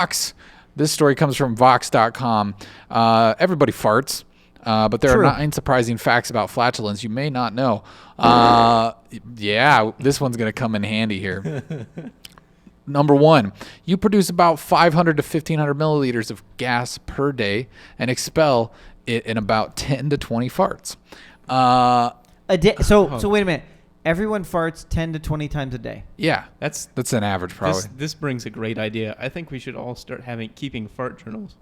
Vox. This story comes from Vox.com. Everybody farts, but there are 9 surprising facts about flatulence you may not know. Yeah, this one's going to come in handy here. Number 1, you produce about 500 to 1,500 milliliters of gas per day and expel it in about 10 to 20 farts. A day. So wait a minute. Everyone farts 10 to 20 times a day. Yeah, that's an average probably. This brings a great idea. I think we should all start keeping fart journals.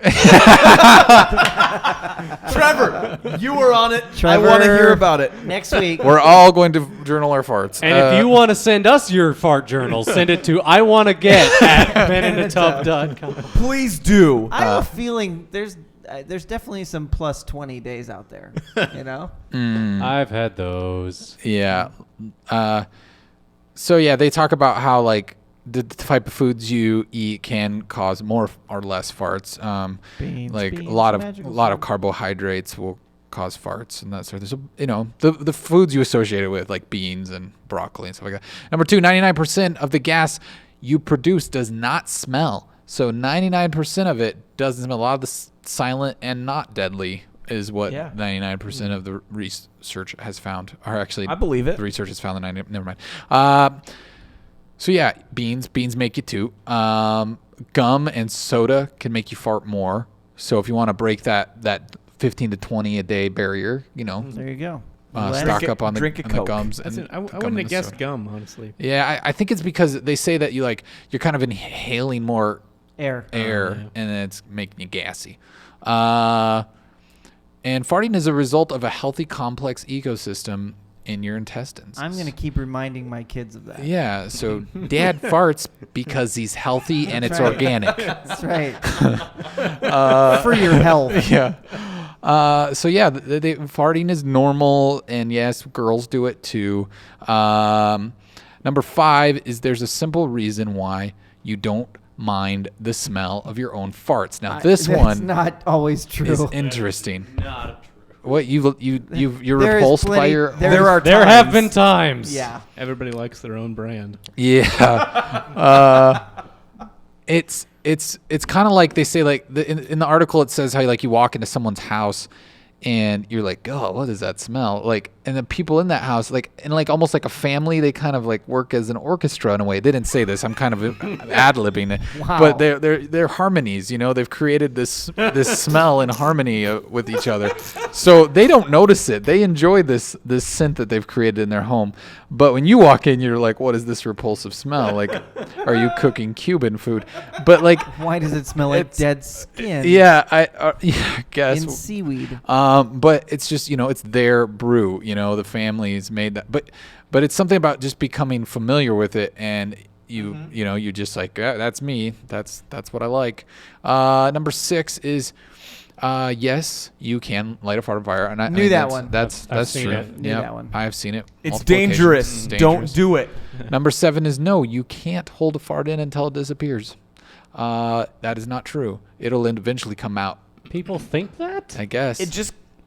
Trevor, you were on it. Trevor, I want to hear about it. Next week. We're all going to journal our farts. And if you want to send us your fart journal, send it to iwannaget@meninatub.com. Please do. I have a feeling there's definitely some plus 20 days out there, you know? I've had those. Yeah. So yeah, they talk about how like the type of foods you eat can cause more or less farts. Beans, a lot of carbohydrates will cause farts and that sort of. So, the foods you associate it with, like beans and broccoli and stuff like that. Number 2, 99% of the gas you produce does not smell. So 99% of it doesn't smell. A lot of the silent and not deadly is what 99% of the research has found. Or actually, I believe it. The research has found that never mind. So yeah, beans make you toot. Gum and soda can make you fart more. So if you want to break that 15 to 20 a day barrier, there you go. Stock up on the gums. I wouldn't have guessed gum, honestly. Yeah, I think it's because they say that you're kind of inhaling more air, and then it's making you gassy. And farting is a result of a healthy, complex ecosystem in your intestines. I'm going to keep reminding my kids of that. Yeah, so Dad farts because he's healthy and it's organic. That's right. For your health. Yeah. So yeah, farting is normal, and yes, girls do it too. Number 5 is there's a simple reason why you don't mind the smell of your own farts. Now this one not always true. Is interesting. Not true. What you're repulsed by your? There have been times. Yeah. Everybody likes their own brand. Yeah. It's kind of like they say, like in the article it says how like you walk into someone's house and you're like, oh, what does that smell like? And the people in that house, like, and like almost like a family, they kind of like work as an orchestra in a way. They didn't say this. I'm kind of ad-libbing it. Wow. But they're harmonies. They've created this smell in harmony with each other. So they don't notice it. They enjoy this scent that they've created in their home. But when you walk in, you're like, what is this repulsive smell? Like, are you cooking Cuban food? But like, why does it smell like dead skin? Yeah, I guess. In seaweed. But it's just, it's their brew, the family's made that. But it's something about just becoming familiar with it, and you're just like, yeah, that's me. That's what I like. Number 6 is, yes, you can light a fire. And I knew that one. That's true. Knew that one. I've seen it. It's dangerous. Don't do it. Number 7 is no, you can't hold a fart in until it disappears. That is not true. It'll eventually come out. People think that? I guess.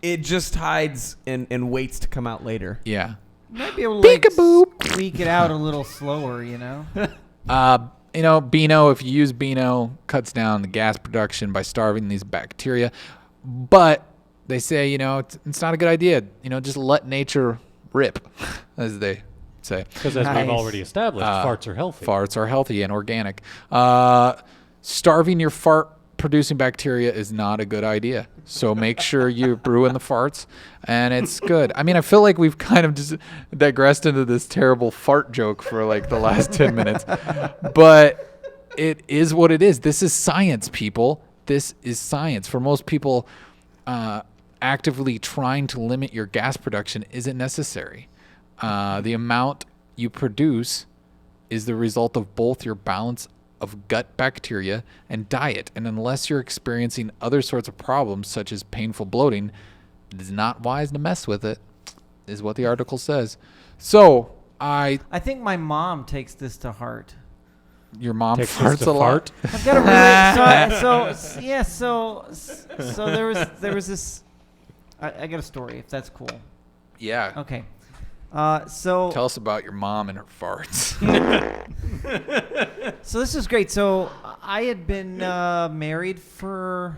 It just hides and waits to come out later. Yeah. You might be able to squeak it out a little slower, Beano, if you use Beano, cuts down the gas production by starving these bacteria. But they say, it's not a good idea. Just let nature rip, as they say. Because as we've already established, farts are healthy. Farts are healthy and organic. Starving your fart-producing bacteria is not a good idea. So make sure you're brewing the farts, and it's good. I mean, I feel like we've kind of just digressed into this terrible fart joke for like the last 10 minutes. But it is what it is. This is science, people. This is science. For most people, actively trying to limit your gas production isn't necessary. The amount you produce is the result of both your balance of gut bacteria and diet. And unless you're experiencing other sorts of problems, such as painful bloating, it is not wise to mess with it, is what the article says. So I think my mom takes this to heart. Your mom takes farts a lot? I've got a so there was this. I got a story, if that's cool. Yeah. Okay. Tell us about your mom and her farts. So this is great. So I had been married for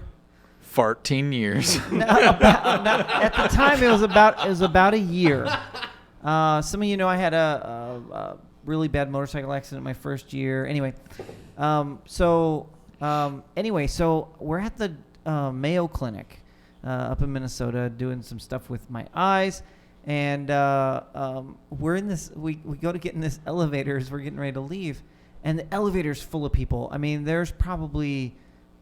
14 years. at the time it was about a year. Some of you know I had a really bad motorcycle accident my first year. Anyway, so we're at the Mayo Clinic up in Minnesota doing some stuff with my eyes, and we're in this. We go to get in this elevator as we're getting ready to leave, and the elevator's full of people. I mean, there's probably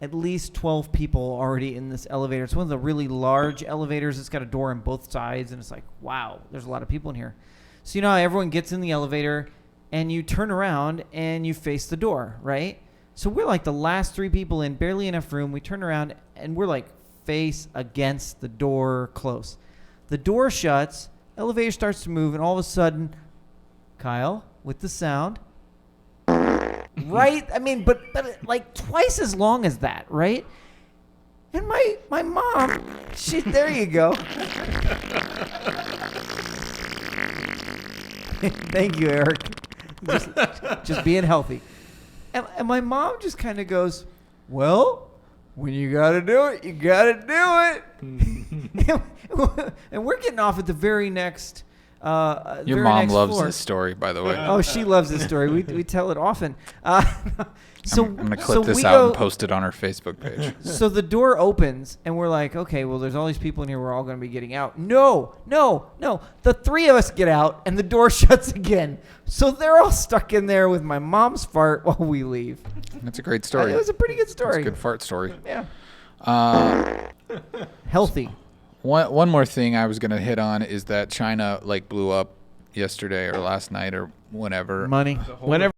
at least 12 people already in this elevator. It's one of the really large elevators. It's got a door on both sides, and it's like, wow, there's a lot of people in here. So you know how everyone gets in the elevator, and you turn around and you face the door, right? So we're like the last 3 people in, barely enough room. We turn around, and we're like face against the door close. The door shuts, elevator starts to move, and all of a sudden, Kyle, with the sound, right? I mean, but like twice as long as that, right? And my mom, there you go. Thank you, Eric. Just being healthy. And my mom just kind of goes, well, when you got to do it, you got to do it. And we're getting off at the very next Your very mom next loves floor. this story, by the way. Oh, she loves this story. We tell it often. So I'm gonna so clip this we out go- and post it on our Facebook page. So the door opens, and we're like, okay, well, there's all these people in here. We're all going to be getting out. No. The 3 of us get out, and the door shuts again. So they're all stuck in there with my mom's fart while we leave. That's a great story. It was a pretty good It's story. a good fart story. Yeah. Uh, Healthy. one more thing I was gonna hit on is that China blew up yesterday or last night or whenever. Money. Whenever